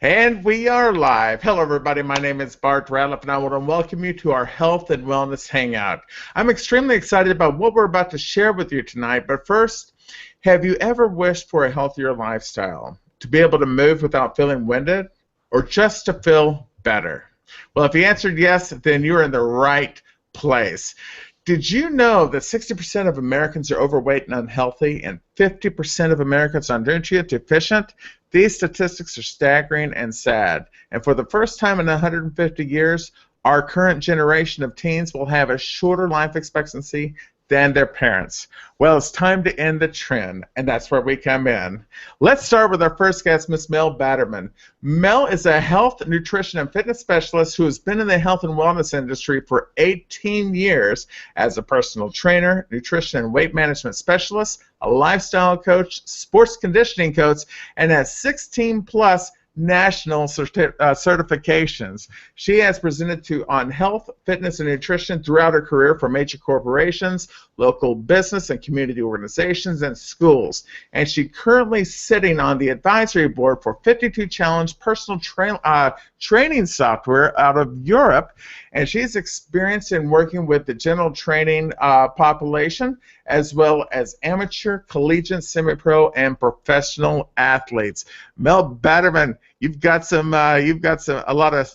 And we are live. Hello, everybody. My name is Bart Ratliff, and I want to welcome you to our Health and Wellness Hangout. I'm extremely excited about what we're about to share with you tonight, but first, have you ever wished for a healthier lifestyle? To be able to move without feeling winded, or just to feel better? Well, if you answered yes, then you're in the right place. Did you know that 60% of Americans are overweight and unhealthy, and 50% of Americans are nutrient deficient? These statistics are staggering and sad. And for the first time in 150 years, our current generation of teens will have a shorter life expectancy than their parents. Well, it's time to end the trend, and that's where we come in. Let's start with our first guest, Miss Mel Batterman. Mel is a health, nutrition, and fitness specialist who has been in the health and wellness industry for 18 years as a personal trainer, nutrition and weight management specialist, a lifestyle coach, sports conditioning coach, and has 16-plus national certifications. She has presented on health, fitness, and nutrition throughout her career for major corporations, local business and community organizations, and schools. And she's currently sitting on the advisory board for 52 Challenge personal training software out of Europe. And she's experienced in working with the general training population, as well as amateur, collegiate, semi-pro, and professional athletes. Mel Batterman, you've got a lot of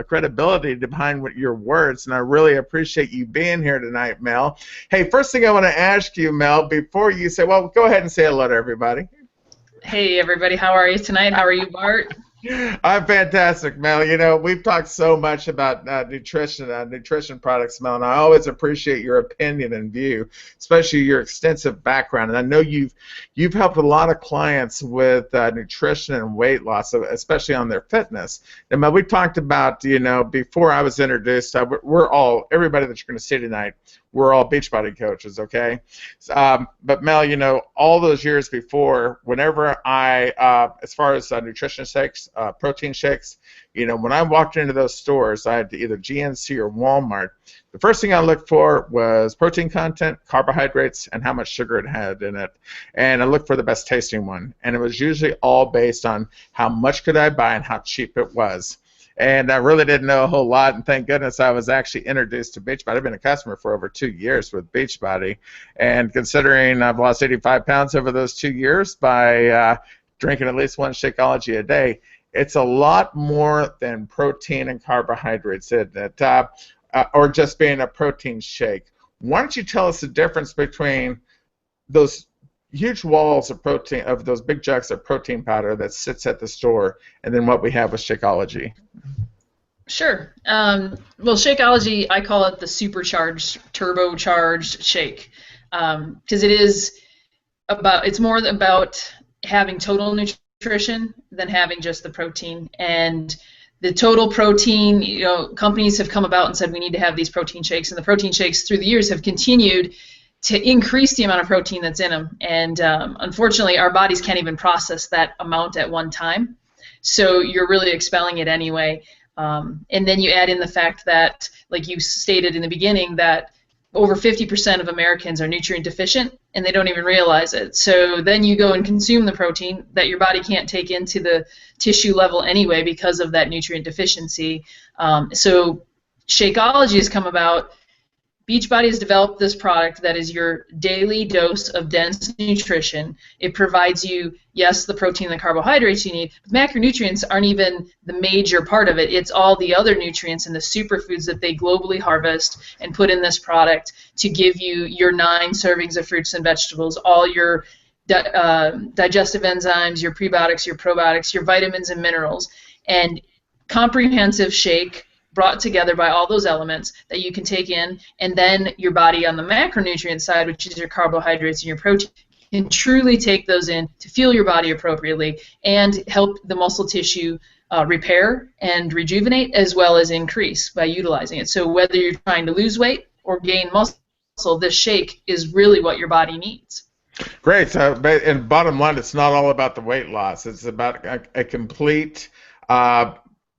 credibility behind your words, and I really appreciate you being here tonight, Mel. Hey, first thing I want to ask you, Mel, before you say, well, go ahead and say hello to everybody. Hey, everybody. How are you tonight? How are you, Bart? I'm fantastic, Mel. You know, we've talked so much about nutrition products, Mel, and I always appreciate your opinion and view, especially your extensive background. And I know you've helped a lot of clients with nutrition and weight loss, especially on their fitness. And Mel, we talked about, before I was introduced, everybody that you're going to see tonight, we're all Beachbody coaches, okay? But Mel, all those years before, whenever as far as nutrition shakes, protein shakes, when I walked into those stores, I had to either GNC or Walmart. The first thing I looked for was protein content, carbohydrates, and how much sugar it had in it. And I looked for the best tasting one. And it was usually all based on how much could I buy and how cheap it was. And I really didn't know a whole lot, and thank goodness I was actually introduced to Beachbody. I've been a customer for over 2 years with Beachbody, and considering I've lost 85 pounds over those 2 years by drinking at least one Shakeology a day, it's a lot more than protein and carbohydrates, isn't it? Or just being a protein shake. Why don't you tell us the difference between those huge walls of protein, of those big jugs of protein powder that sits at the store, and then what we have with Shakeology? Sure. Well, Shakeology, I call it the supercharged, turbocharged shake, because it's more about having total nutrition than having just the protein. And the total protein, companies have come about and said we need to have these protein shakes, and the protein shakes through the years have continued to increase the amount of protein that's in them. And unfortunately, our bodies can't even process that amount at one time. So you're really expelling it anyway. And then you add in the fact that, like you stated in the beginning, that over 50% of Americans are nutrient deficient, and they don't even realize it. So then you go and consume the protein that your body can't take into the tissue level anyway because of that nutrient deficiency. So Shakeology has come about. Beachbody has developed this product that is your daily dose of dense nutrition. It provides you, yes, the protein and the carbohydrates you need, but macronutrients aren't even the major part of it. It's all the other nutrients and the superfoods that they globally harvest and put in this product to give you your 9 servings of fruits and vegetables, all your digestive enzymes, your prebiotics, your probiotics, your vitamins and minerals, and comprehensive shake brought together by all those elements that you can take in, and then your body on the macronutrient side, which is your carbohydrates and your protein, can truly take those in to fuel your body appropriately and help the muscle tissue repair and rejuvenate, as well as increase by utilizing it. So whether you're trying to lose weight or gain muscle, this shake is really what your body needs. Great. So, and bottom line, it's not all about the weight loss. It's about a complete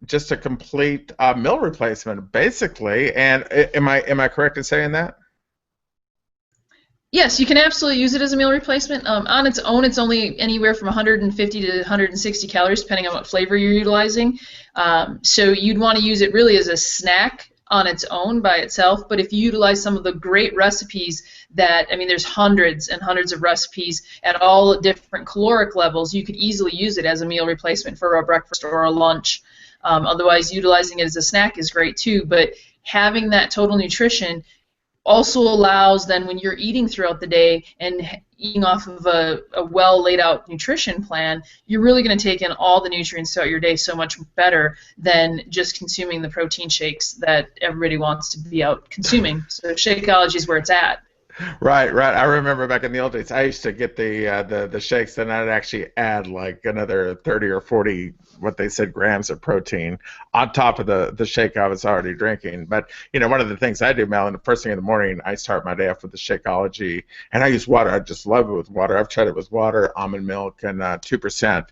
just a complete meal replacement, basically. And am I correct in saying that? Yes, you can absolutely use it as a meal replacement. On its own, it's only anywhere from 150 to 160 calories, depending on what flavor you're utilizing. So you'd want to use it really as a snack on its own by itself. But if you utilize some of the great recipes that, I mean, there's hundreds and hundreds of recipes at all different caloric levels, you could easily use it as a meal replacement for a breakfast or a lunch. Otherwise, utilizing it as a snack is great too. But having that total nutrition also allows then when you're eating throughout the day and eating off of a well laid out nutrition plan, you're really going to take in all the nutrients throughout your day so much better than just consuming the protein shakes that everybody wants to be out consuming. So Shakeology is where it's at. Right, right. I remember back in the old days, I used to get the shakes, and I'd actually add like another 30 or 40 what they said grams of protein on top of the shake I was already drinking. But one of the things I do, Mel, in the first thing in the morning, I start my day off with the Shakeology, and I use water. I just love it with water. I've tried it with water, almond milk, and 2%.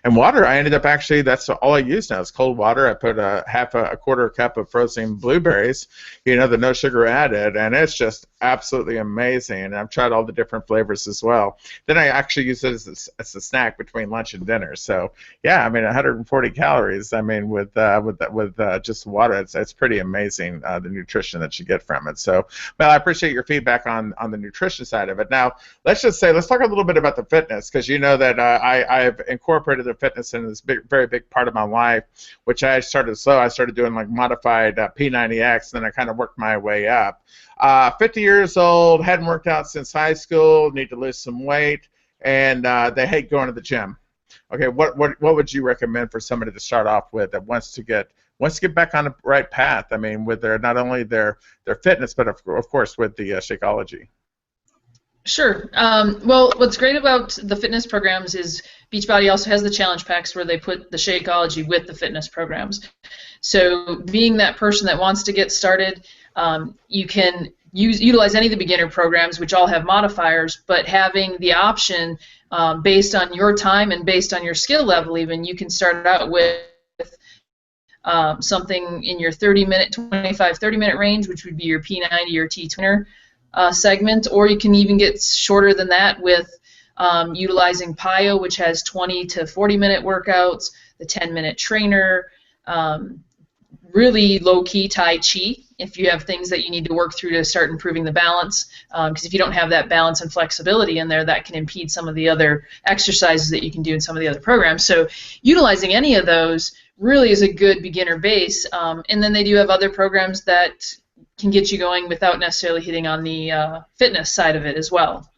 And water, I ended up actually that's all I use now is cold water. I put a quarter cup of frozen blueberries, the no sugar added, and it's just absolutely amazing. And I've tried all the different flavors as well. Then I actually use it as a snack between lunch and dinner. So yeah, I mean 140 calories. I mean with just water, it's pretty amazing the nutrition that you get from it. So well, I appreciate your feedback on the nutrition side of it. Now let's talk a little bit about the fitness, because you know that I've incorporated the fitness in this very big part of my life, which I started slow. I started doing like modified P90X, and then I kind of worked my way up. 50 years old, hadn't worked out since high school, need to lose some weight, and they hate going to the gym. Okay, what would you recommend for somebody to start off with that wants to get back on the right path? I mean, with not only their fitness, but of course with the Shakeology. Sure. Well, what's great about the fitness programs is Beachbody also has the challenge packs where they put the Shakeology with the fitness programs. So being that person that wants to get started, you can utilize any of the beginner programs, which all have modifiers, but having the option based on your time and based on your skill level even, you can start out with something in your 30-minute range, which would be your P90 or T20 segment, or you can even get shorter than that with utilizing PiYo, which has 20 to 40-minute workouts, the 10-minute trainer, really low-key Tai Chi if you have things that you need to work through to start improving the balance, because if you don't have that balance and flexibility in there, that can impede some of the other exercises that you can do in some of the other programs. So utilizing any of those really is a good beginner base, and then they do have other programs that can get you going without necessarily hitting on the fitness side of it as well.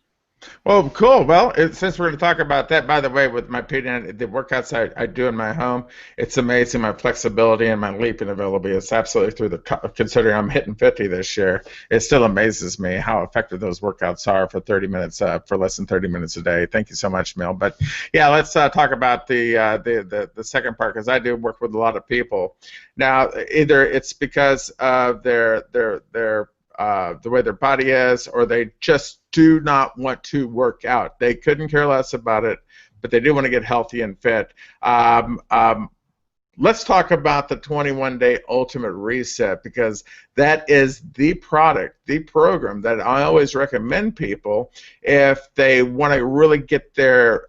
Well, cool. Well, since we're going to talk about that, by the way, with my PDN, the workouts I do in my home, it's amazing my flexibility and my leaping ability. It's absolutely through the top. Considering I'm hitting 50 this year, it still amazes me how effective those workouts are for 30 minutes, for less than 30 minutes a day. Thank you so much, Mel. But yeah, let's talk about the second part, because I do work with a lot of people. Now, either it's because of their the way their body is, or they just do not want to work out. They couldn't care less about it, but they do want to get healthy and fit. Let's talk about the 21-day Ultimate Reset, because that is the program that I always recommend people if they want to really get their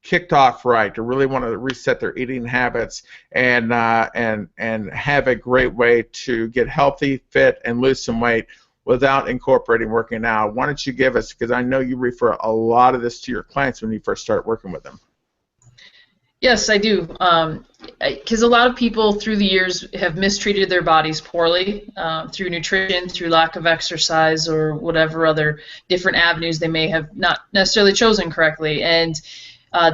kicked off right, to really want to reset their eating habits and have a great way to get healthy, fit, and lose some weight without incorporating working out. Why don't you give us, because I know you refer a lot of this to your clients when you first start working with them. Yes, I do. Because a lot of people through the years have mistreated their bodies poorly through nutrition, through lack of exercise, or whatever other different avenues they may have not necessarily chosen correctly. And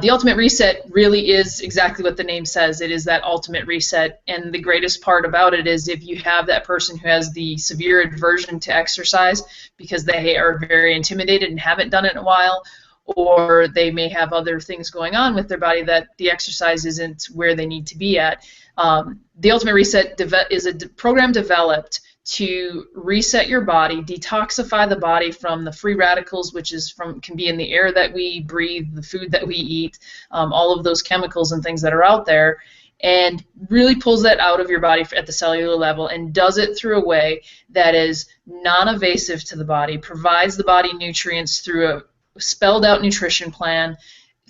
the Ultimate Reset really is exactly what the name says. It is that ultimate reset, and the greatest part about it is if you have that person who has the severe aversion to exercise because they are very intimidated and haven't done it in a while, or they may have other things going on with their body that the exercise isn't where they need to be at. The Ultimate Reset is a program developed to reset your body, detoxify the body from the free radicals, which can be in the air that we breathe, the food that we eat, all of those chemicals and things that are out there, and really pulls that out of your body at the cellular level and does it through a way that is non-invasive to the body, provides the body nutrients through a spelled out nutrition plan,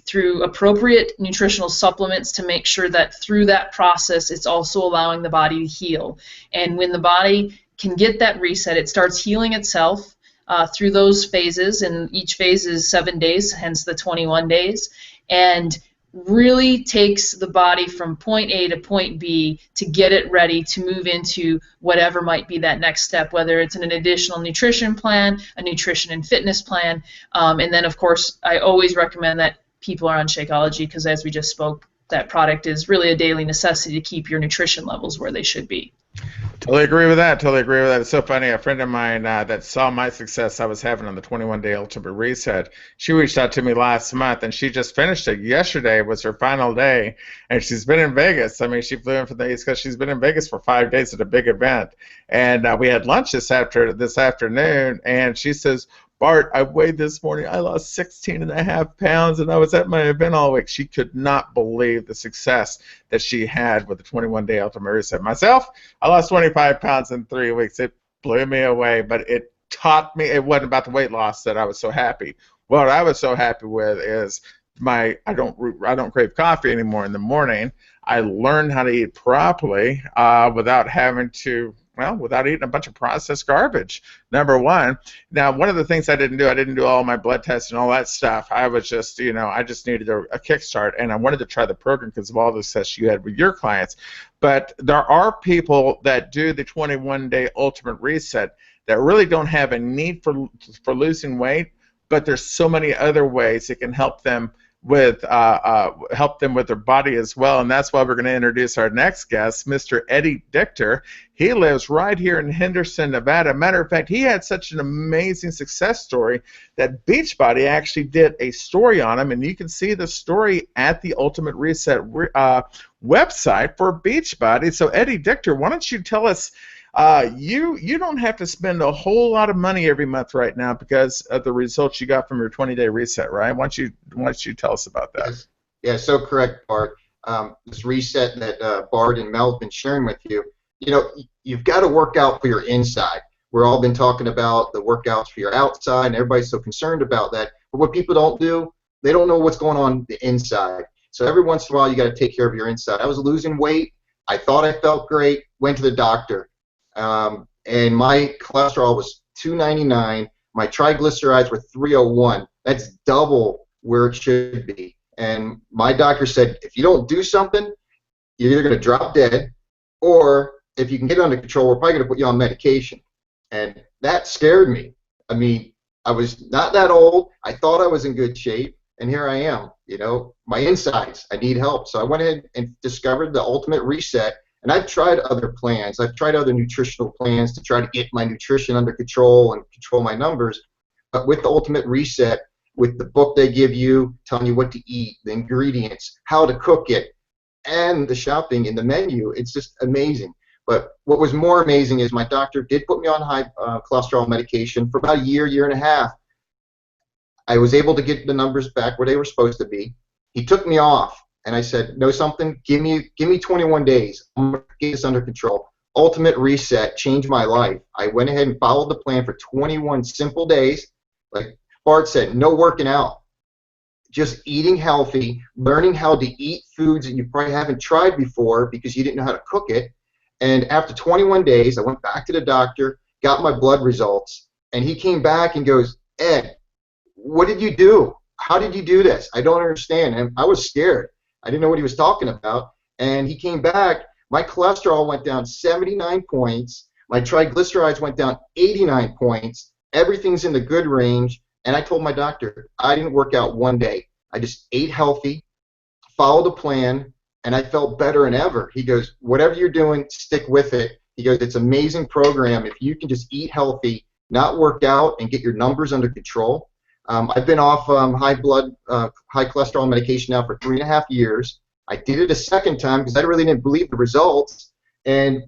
through appropriate nutritional supplements to make sure that through that process it's also allowing the body to heal. And when the body can get that reset, it starts healing itself through those phases, and each phase is 7 days, hence the 21 days, and really takes the body from point A to point B to get it ready to move into whatever might be that next step, whether it's an additional nutrition plan, a nutrition and fitness plan, and then of course I always recommend that people are on Shakeology, because as we just spoke, that product is really a daily necessity to keep your nutrition levels where they should be. Totally agree with that. Totally agree with that. It's so funny. A friend of mine that saw my success I was having on the 21-day Ultimate Reset, she reached out to me last month, and she just finished it. Yesterday was her final day, and she's been in Vegas. I mean, she flew in from the East Coast. She's been in Vegas for 5 days at a big event, and we had lunch this afternoon, and she says, Bart, I weighed this morning. I lost 16.5 pounds, and I was at my event all week. She could not believe the success that she had with the 21-day Ultimate Reset. Myself, I lost 25 pounds in 3 weeks. It blew me away, but it taught me. It wasn't about the weight loss that I was so happy. What I was so happy with is I don't crave coffee anymore in the morning. I learned how to eat properly without having to. Well, without eating a bunch of processed garbage, number one. Now, one of the things I didn't do all my blood tests and all that stuff. I was just, I just needed a kickstart, and I wanted to try the program because of all the success you had with your clients. But there are people that do the 21-day Ultimate Reset that really don't have a need for losing weight, but there's so many other ways it can help them with their body as well, and that's why we're going to introduce our next guest, Mr. Eddie Dichter. He lives right here in Henderson, Nevada. Matter of fact, he had such an amazing success story that Beachbody actually did a story on him, and you can see the story at the Ultimate Reset website for Beachbody. So Eddie Dichter, why don't you tell us, you don't have to spend a whole lot of money every month right now because of the results you got from your 20-day reset, right? Why don't you tell us about that? Yes. Yeah, so correct, Bart. This reset that Bart and Mel have been sharing with you, you've got to work out for your inside. We've all been talking about the workouts for your outside, and everybody's so concerned about that. But what people don't do, they don't know what's going on the inside. So every once in a while, you got to take care of your inside. I was losing weight. I thought I felt great. Went to the doctor. And my cholesterol was 299. My triglycerides were 301. That's double where it should be. And my doctor said, if you don't do something, you're either going to drop dead, or if you can get it under control, we're probably going to put you on medication. And that scared me. I mean, I was not that old. I thought I was in good shape, and here I am. My insides, I need help. So I went ahead and discovered the Ultimate Reset. And I've tried other plans. I've tried other nutritional plans to try to get my nutrition under control and control my numbers. But with the Ultimate Reset, with the book they give you, telling you what to eat, the ingredients, how to cook it, and the shopping in the menu, it's just amazing. But what was more amazing is my doctor did put me on high cholesterol medication for about a year and a half. I was able to get the numbers back where they were supposed to be. He took me off. And I said, know something? Give me 21 days. I'm going to get this under control. Ultimate Reset changed my life. I went ahead and followed the plan for 21 simple days. Like Bart said, no working out. Just eating healthy, learning how to eat foods that you probably haven't tried before because you didn't know how to cook it. And after 21 days, I went back to the doctor, got my blood results, and he came back and goes, Ed, what did you do? How did you do this? I don't understand. And I was scared. I didn't know what he was talking about, and he came back. My cholesterol went down 79 points. My triglycerides went down 89 points. Everything's in the good range, and I told my doctor I didn't work out one day. I just ate healthy, followed a plan, and I felt better than ever. He goes, whatever you're doing, stick with it. He goes, it's an amazing program. If you can just eat healthy, not work out, and get your numbers under control. I've been off high cholesterol medication now for 3.5 years. I did it a second time because I really didn't believe the results, and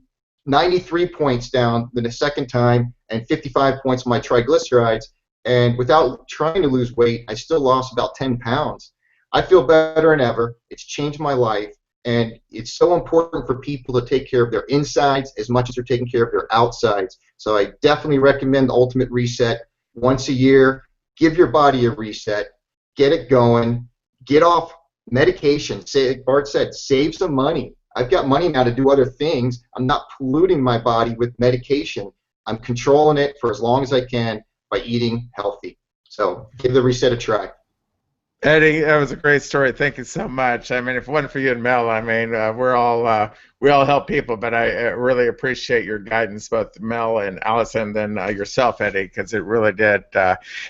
93 points down the second time, and 55 points on my triglycerides. And without trying to lose weight, I still lost about 10 pounds. I feel better than ever. It's changed my life. And it's so important for people to take care of their insides as much as they're taking care of their outsides. So I definitely recommend the Ultimate Reset once a year. Give your body a reset. Get it going. Get off medication. Like Bart said, save some money. I've got money now to do other things. I'm not polluting my body with medication. I'm controlling it for as long as I can by eating healthy. So give the reset a try. Eddie, that was a great story. Thank you so much. I mean, if it wasn't for you and Mel, I mean, we all help people, but I really appreciate your guidance, both Mel and Allison, and then yourself, Eddie, because it really did.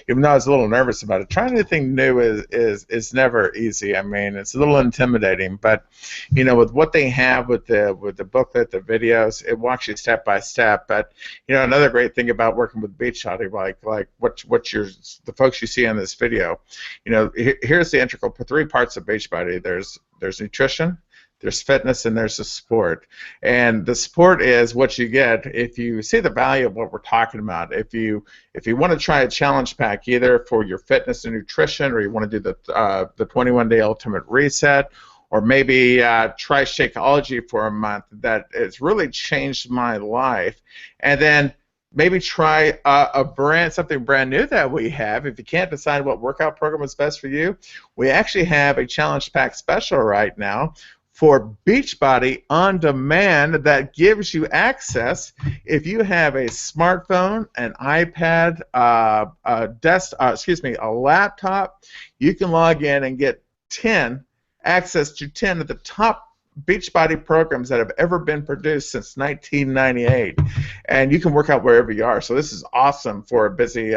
Even though I was a little nervous about it, trying anything new is never easy. I mean, it's a little intimidating, but you know, with what they have with the booklet, the videos, it walks you step by step. But you know, another great thing about working with Beachbody, like the folks you see on this video, you know, here's the integral three parts of Beachbody. There's nutrition, there's fitness, and there's the sport. And the sport is what you get if you see the value of what we're talking about. If you want to try a challenge pack, either for your fitness and nutrition, or you want to do the 21-day ultimate reset, or maybe try Shakeology for a month, that has really changed my life. And then maybe try something brand new that we have. If you can't decide what workout program is best for you, we actually have a challenge pack special right now for Beachbody On Demand that gives you access. If you have a smartphone, an iPad, a laptop, you can log in and get access to 10 of the top Beachbody programs that have ever been produced since 1998, and you can work out wherever you are. So this is awesome for a busy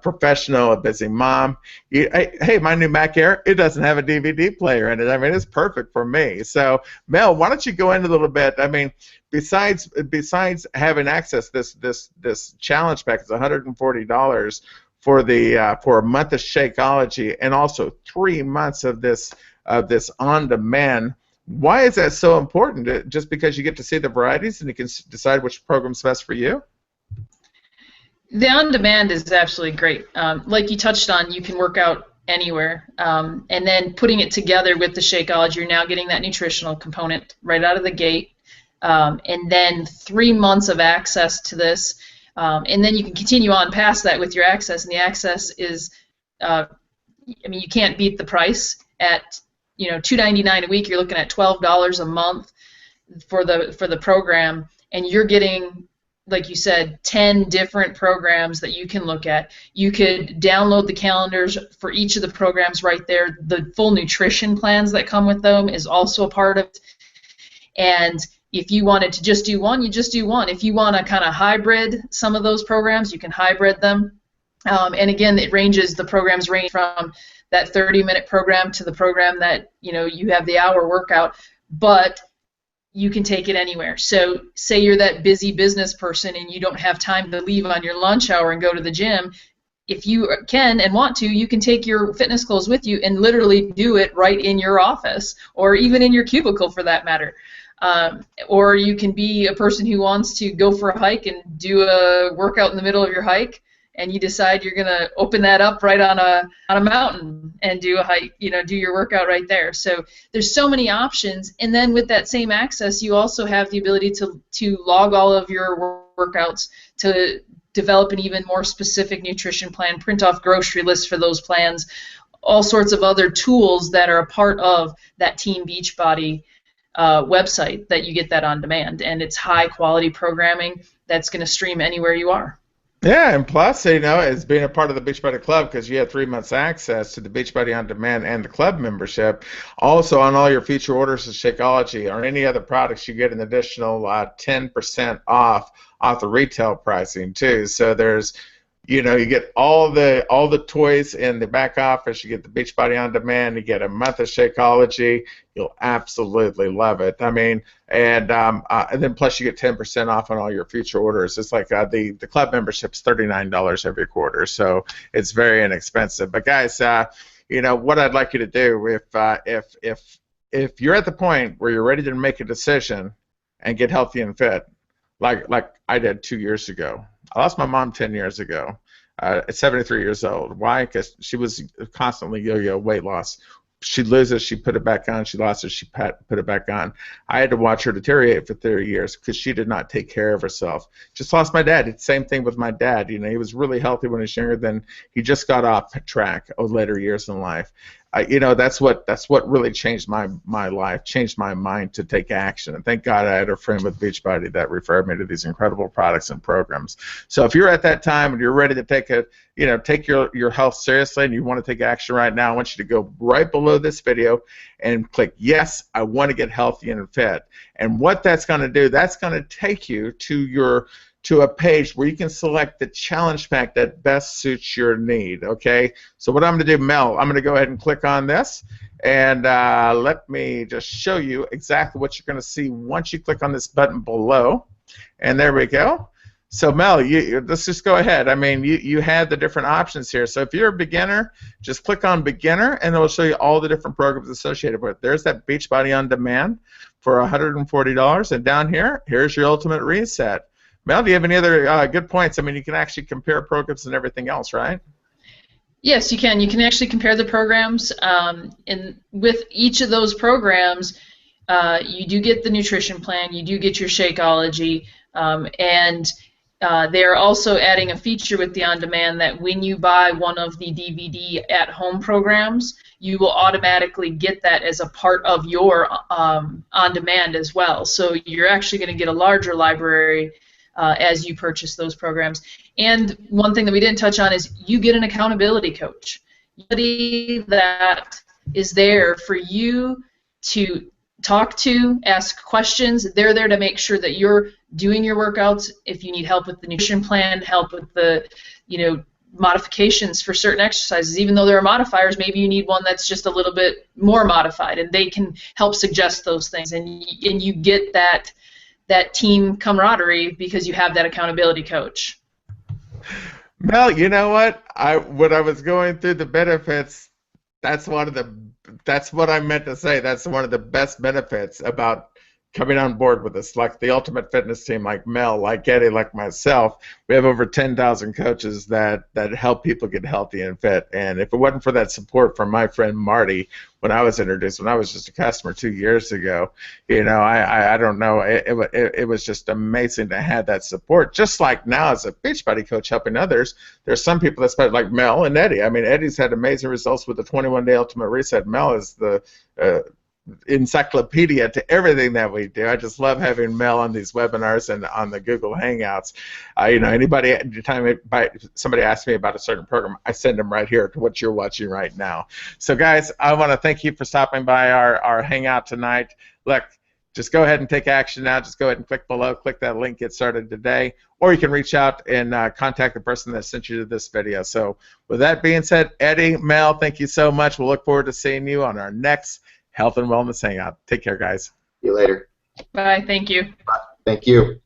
professional, a busy mom. Hey, my new Mac Air, it doesn't have a DVD player in it. I mean, it's perfect for me. So Mel, why don't you go into a little bit? I mean, besides having access, this challenge pack is $140 for a month of Shakeology, and also 3 months of this on demand. Why is that so important? Just because you get to see the varieties and you can decide which program's best for you? The on demand is absolutely great. Like you touched on, you can work out anywhere, and then putting it together with the Shakeology, you're now getting that nutritional component right out of the gate, and then 3 months of access to this, and then you can continue on past that with your access, and the access is, I mean, you can't beat the price. At $2.99 a week, you're looking at $12 a month for the program, and you're getting, like you said, 10 different programs that you can look at. You could download the calendars for each of the programs right there. The full nutrition plans that come with them is also a part of it. And if you wanted to just do one, you just do one. If you want to kind of hybrid some of those programs, you can hybrid them. And again, the programs range from that 30-minute program to the program that you have the hour workout, but you can take it anywhere. So say you're that busy business person and you don't have time to leave on your lunch hour and go to the gym. If you can and want to, you can take your fitness clothes with you and literally do it right in your office, or even in your cubicle for that matter. Or you can be a person who wants to go for a hike and do a workout in the middle of your hike, and you decide you're going to open that up right on a mountain and do a hike, do your workout right there. So there's so many options, and then with that same access, you also have the ability to log all of your workouts, to develop an even more specific nutrition plan, print off grocery lists for those plans, all sorts of other tools that are a part of that Team Beachbody website that you get that on demand, and it's high quality programming that's going to stream anywhere you are. Yeah, and plus, as being a part of the Beachbody Club, because you have 3 months access to the Beachbody On Demand and the club membership. Also, on all your future orders of Shakeology or any other products, you get an additional 10% off the retail pricing too. So there's, you get all the toys in the back office. You get the Beachbody On Demand. You get a month of Shakeology. You'll absolutely love it. I mean, and then plus you get 10% off on all your future orders. It's like the club membership's $39 every quarter, so it's very inexpensive. But guys, what I'd like you to do, if you're at the point where you're ready to make a decision and get healthy and fit, like I did 2 years ago. I lost my mom 10 years ago at 73 years old. Why? Because she was constantly yo-yo weight loss. she'd lose it, she'd put it back on. She lost it, she put it back on. I had to watch her deteriorate for 30 years because she did not take care of herself. Just lost my dad. It's the same thing with my dad. You know, he was really healthy when he was younger. Then he just got off track of later years in life. You know, that's what really changed my life, changed my mind to take action. And thank God I had a friend with Beachbody that referred me to these incredible products and programs. So if you're at that time and you're ready to take your health seriously and you want to take action right now, I want you to go right below this video and click yes, I want to get healthy and fit. And what that's going to do, that's going to take you to a page where you can select the challenge pack that best suits your need, okay? So what I'm going to do, Mel, I'm going to go ahead and click on this, and let me just show you exactly what you're going to see once you click on this button below, and there we go. So Mel, let's just go ahead. I mean, you had the different options here. So if you're a beginner, just click on beginner, and it will show you all the different programs associated with it. There's that Beachbody On Demand for $140, and down here, here's your Ultimate Reset. Mel, do you have any other good points? I mean, you can actually compare programs and everything else, right? Yes, you can. You can actually compare the programs, and with each of those programs, you do get the nutrition plan, you do get your Shakeology, and they're also adding a feature with the on-demand that when you buy one of the DVD at-home programs, you will automatically get that as a part of your on-demand as well. So you're actually going to get a larger library as you purchase those programs. And one thing that we didn't touch on is you get an accountability coach. Somebody that is there for you to talk to, ask questions. They're there to make sure that you're doing your workouts. If you need help with the nutrition plan, help with the, modifications for certain exercises, even though there are modifiers, maybe you need one that's just a little bit more modified, and they can help suggest those things, and you get that team camaraderie because you have that accountability coach. Mel, you know what? When I was going through the benefits, that's what I meant to say. That's one of the best benefits about coming on board with us, like the Ultimate Fitness team, like Mel, like Eddie, like myself. We have over 10,000 coaches that help people get healthy and fit. And if it wasn't for that support from my friend Marty when I was introduced, when I was just a customer 2 years ago, I don't know, it was just amazing to have that support. Just like now as a Beachbody coach helping others, there's some people that spend, like Mel and Eddie. I mean, Eddie's had amazing results with the 21-day Ultimate Reset. Mel is the encyclopedia to everything that we do. I just love having Mel on these webinars and on the Google Hangouts. Anybody, anytime somebody asks me about a certain program, I send them right here to what you're watching right now. So guys, I want to thank you for stopping by our Hangout tonight. Look, just go ahead and take action now. Just go ahead and click below, click that link, get started today, or you can reach out and contact the person that sent you to this video. So with that being said, Eddie, Mel, thank you so much. We'll look forward to seeing you on our next Health and Wellness Hangout. Take care, guys. See you later. Bye. Thank you. Bye. Thank you.